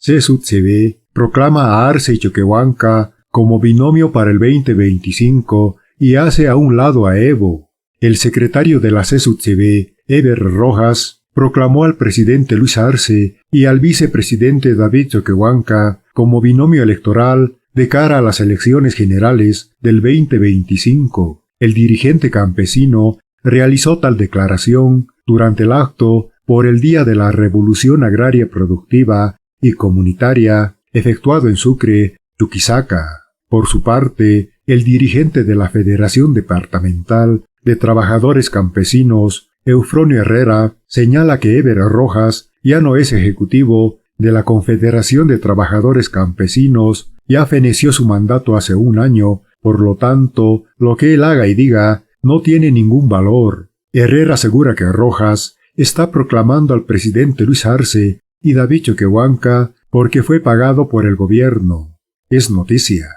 CSUTCB proclama a Arce y Choquehuanca como binomio para el 2025 y hace a un lado a Evo. El secretario de la CSUTCB, Eber Rojas, proclamó al presidente Luis Arce y al vicepresidente David Choquehuanca como binomio electoral de cara a las elecciones generales del 2025. El dirigente campesino realizó tal declaración durante el acto por el Día de la Revolución Agraria Productiva y Comunitaria efectuado en Sucre, Chuquisaca. Por su parte, el dirigente de la Federación Departamental de Trabajadores Campesinos, Eufronio Herrera, señala que Eber Rojas ya no es ejecutivo de la Confederación de Trabajadores Campesinos, ya feneció su mandato hace un año, por lo tanto, lo que él haga y diga no tiene ningún valor. Herrera asegura que Rojas está proclamando al presidente Luis Arce y David Choquehuanca porque fue pagado por el gobierno. Es noticia.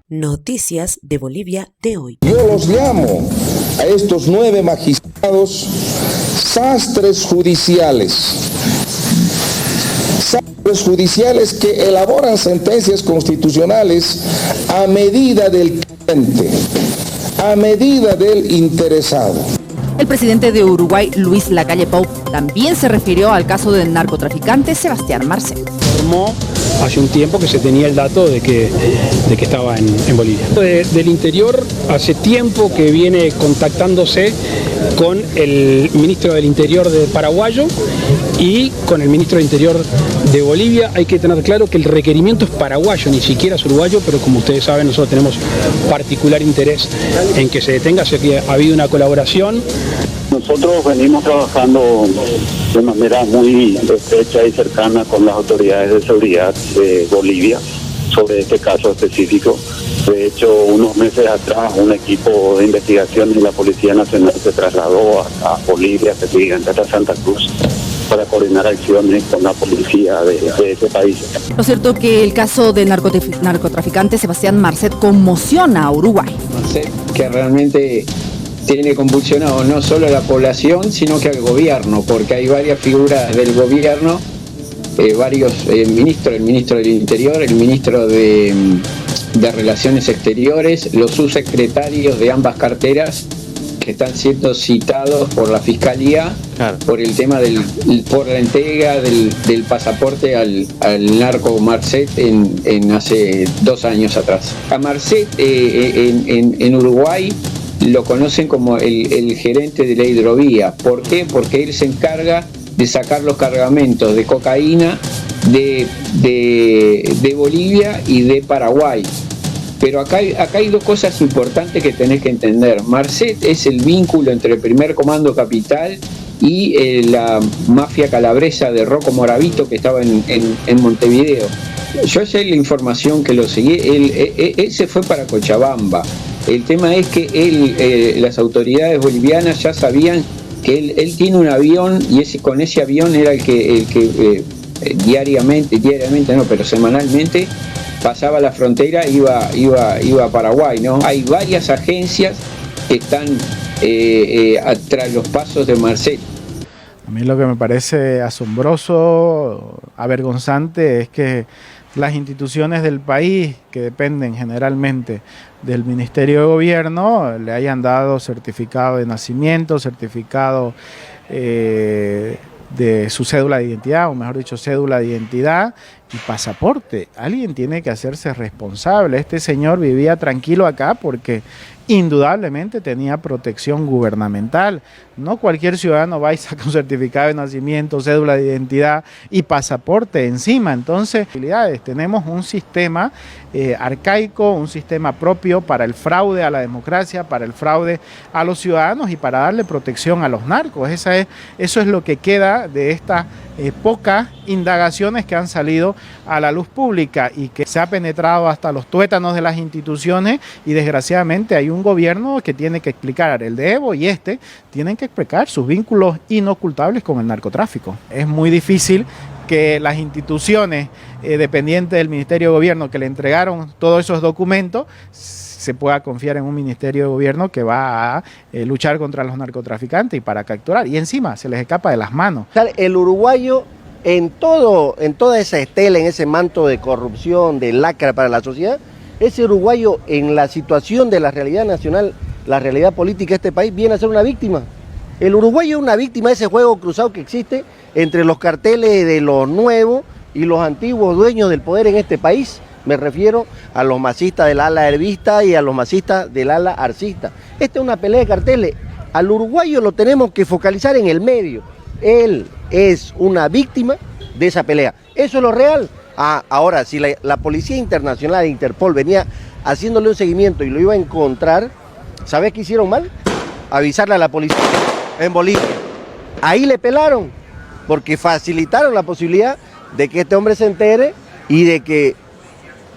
Noticias de Bolivia de hoy. Yo los llamo a estos 9 magistrados sastres judiciales. Sastres judiciales que elaboran sentencias constitucionales a medida del cliente, a medida del interesado. El presidente de Uruguay, Luis Lacalle Pou, también se refirió al caso del narcotraficante Sebastián Marcet. Informó hace un tiempo que se tenía el dato de que estaba en Bolivia. Del interior hace tiempo que viene contactándose con el ministro del Interior paraguayo y con el ministro del Interior de Bolivia. Hay que tener claro que el requerimiento es paraguayo, ni siquiera es uruguayo, pero como ustedes saben, nosotros tenemos particular interés en que se detenga, así que ha habido una colaboración. Nosotros venimos trabajando de manera muy estrecha y cercana con las autoridades de seguridad de Bolivia sobre este caso específico. De hecho, unos meses atrás un equipo de investigación de la Policía Nacional se trasladó a Bolivia, específicamente hasta Santa Cruz, para coordinar acciones con la policía de ese país. Lo cierto es que el caso del narcotraficante Sebastián Marcet conmociona a Uruguay. Marcet, que realmente tiene convulsionado no solo a la población, sino que al gobierno, porque hay varias figuras del gobierno, varios ministros, el ministro del Interior, el ministro de Relaciones Exteriores, los subsecretarios de ambas carteras que están siendo citados por la Fiscalía, claro, por el tema por la entrega del pasaporte al narco Marcet en hace 2 años atrás. A Marcet en Uruguay lo conocen como el gerente de la hidrovía. ¿Por qué? Porque él se encarga de sacar los cargamentos de cocaína de Bolivia y de Paraguay. Pero acá hay 2 cosas importantes que tenés que entender. Marcet es el vínculo entre el primer comando capital y la mafia calabresa de Rocco Moravito, que estaba en Montevideo. Yo sé la información que lo seguí, él se fue para Cochabamba. El tema es que las autoridades bolivianas ya sabían que él tiene un avión y con ese avión era el que diariamente no, pero semanalmente pasaba la frontera, iba a Paraguay, ¿no? Hay varias agencias que están tras los pasos de Marcet. A mí lo que me parece asombroso, avergonzante, es que las instituciones del país, que dependen generalmente del Ministerio de Gobierno, le hayan dado certificado de nacimiento, certificado de su cédula de identidad, o mejor dicho, cédula de identidad y pasaporte. Alguien tiene que hacerse responsable. Este señor vivía tranquilo acá porque indudablemente tenía protección gubernamental. No cualquier ciudadano va y saca un certificado de nacimiento, cédula de identidad y pasaporte encima. Entonces, tenemos un sistema arcaico, un sistema propio para el fraude a la democracia, para el fraude a los ciudadanos y para darle protección a los narcos. Eso es lo que queda de estas pocas indagaciones que han salido a la luz pública y que se ha penetrado hasta los tuétanos de las instituciones, y desgraciadamente hay un gobierno que tiene que explicar, el de Evo y tienen que explicar sus vínculos inocultables con el narcotráfico. Es muy difícil que las instituciones dependientes del Ministerio de Gobierno que le entregaron todos esos documentos se pueda confiar en un ministerio de gobierno que va a luchar contra los narcotraficantes y para capturar. Y encima se les escapa de las manos. El uruguayo en toda esa estela, en ese manto de corrupción, de lacra para la sociedad, ese uruguayo en la situación de la realidad nacional, la realidad política de este país, viene a ser una víctima. El uruguayo es una víctima de ese juego cruzado que existe entre los carteles de los nuevos y los antiguos dueños del poder en este país. Me refiero a los masistas del ala hervista y a los masistas del ala arcista. Esta es una pelea de carteles. Al uruguayo lo tenemos que focalizar en el medio. Él es una víctima de esa pelea. Eso es lo real. Ahora, si la Policía Internacional, Interpol, venía haciéndole un seguimiento y lo iba a encontrar, ¿sabes qué hicieron mal? Avisarle a la policía en Bolivia. Ahí le pelaron, porque facilitaron la posibilidad de que este hombre se entere y de que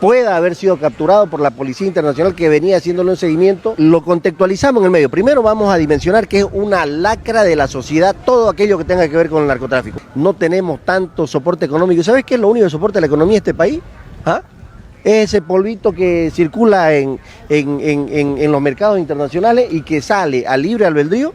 pueda haber sido capturado por la Policía Internacional que venía haciéndole un seguimiento. Lo contextualizamos en el medio. Primero vamos a dimensionar que es una lacra de la sociedad todo aquello que tenga que ver con el narcotráfico. No tenemos tanto soporte económico. ¿Sabes qué es lo único que soporta la economía de este país? Es ese polvito que circula en los mercados internacionales y que sale a libre albedrío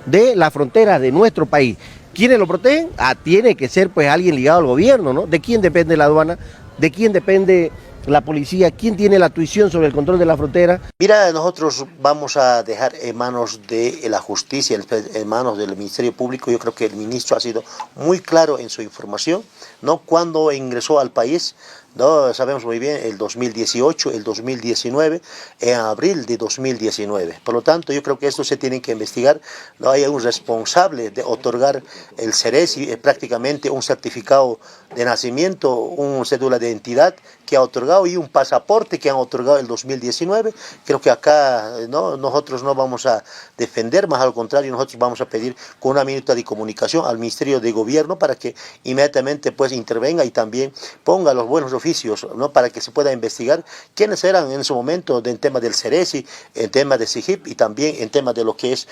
de la frontera de nuestro país. ¿Quiénes lo protegen? Tiene que ser pues alguien ligado al gobierno, ¿no? ¿De quién depende la aduana? ¿De quién depende la policía? ¿Quién tiene la tuición sobre el control de la frontera? Mira, nosotros vamos a dejar en manos de la justicia, en manos del Ministerio Público. Yo creo que el ministro ha sido muy claro en su información, ¿no? Cuando ingresó al país, ¿no? Sabemos muy bien, el 2018, el 2019, en abril de 2019. Por lo tanto, yo creo que esto se tiene que investigar. No hay un responsable de otorgar el Ceresi, prácticamente un certificado de nacimiento, un cédula de identidad que ha otorgado y un pasaporte que han otorgado el 2019. Creo que acá nosotros no vamos a defender, más al contrario, nosotros vamos a pedir con una minuta de comunicación al Ministerio de Gobierno para que inmediatamente pues intervenga y también ponga los buenos oficios, ¿no? Para que se pueda investigar quiénes eran en su momento en tema del Ceresi, en tema de SIGIP y también en tema de lo que es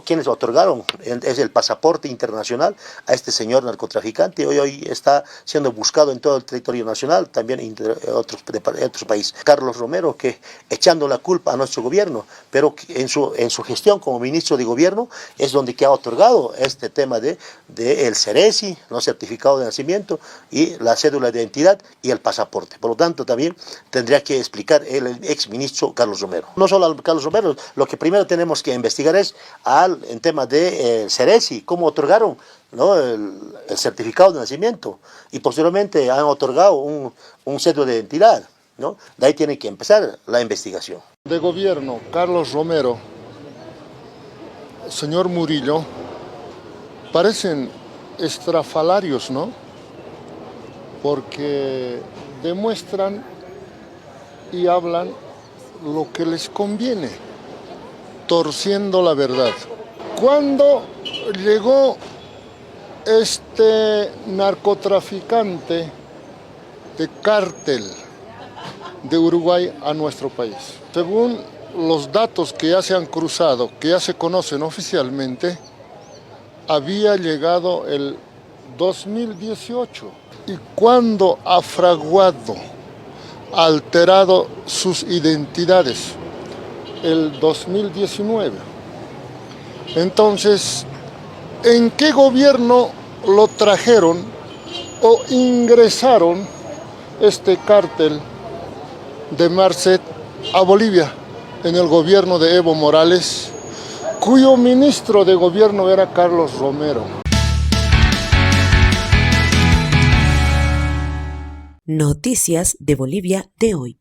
quienes otorgaron es el pasaporte internacional a este señor narcotraficante. Hoy está siendo buscado en todo el territorio nacional, también en otros países. Carlos Romero, que echando la culpa a nuestro gobierno, pero en su gestión como ministro de gobierno es donde que ha otorgado este tema de el Ceresi, ¿no? Certificado de nacimiento y la cédula de identidad y el pasaporte. Por lo tanto, también tendría que explicar el ex ministro Carlos Romero. No solo a Carlos Romero, lo que primero tenemos que investigar es en tema de Ceresi, cómo otorgaron, ¿no? el certificado de nacimiento y posteriormente han otorgado un cédula de identidad, ¿no? De ahí tiene que empezar la investigación. De gobierno, Carlos Romero, señor Murillo, parecen estrafalarios, ¿no? Porque demuestran y hablan lo que les conviene, torciendo la verdad. Cuando llegó este narcotraficante de cártel de Uruguay a nuestro país, según los datos que ya se han cruzado, que ya se conocen oficialmente, había llegado el 2018 y cuando ha fraguado, alterado sus identidades, el 2019. Entonces, ¿en qué gobierno lo trajeron o ingresaron este cártel de Marcet a Bolivia? En el gobierno de Evo Morales, cuyo ministro de gobierno era Carlos Romero. Noticias de Bolivia de hoy.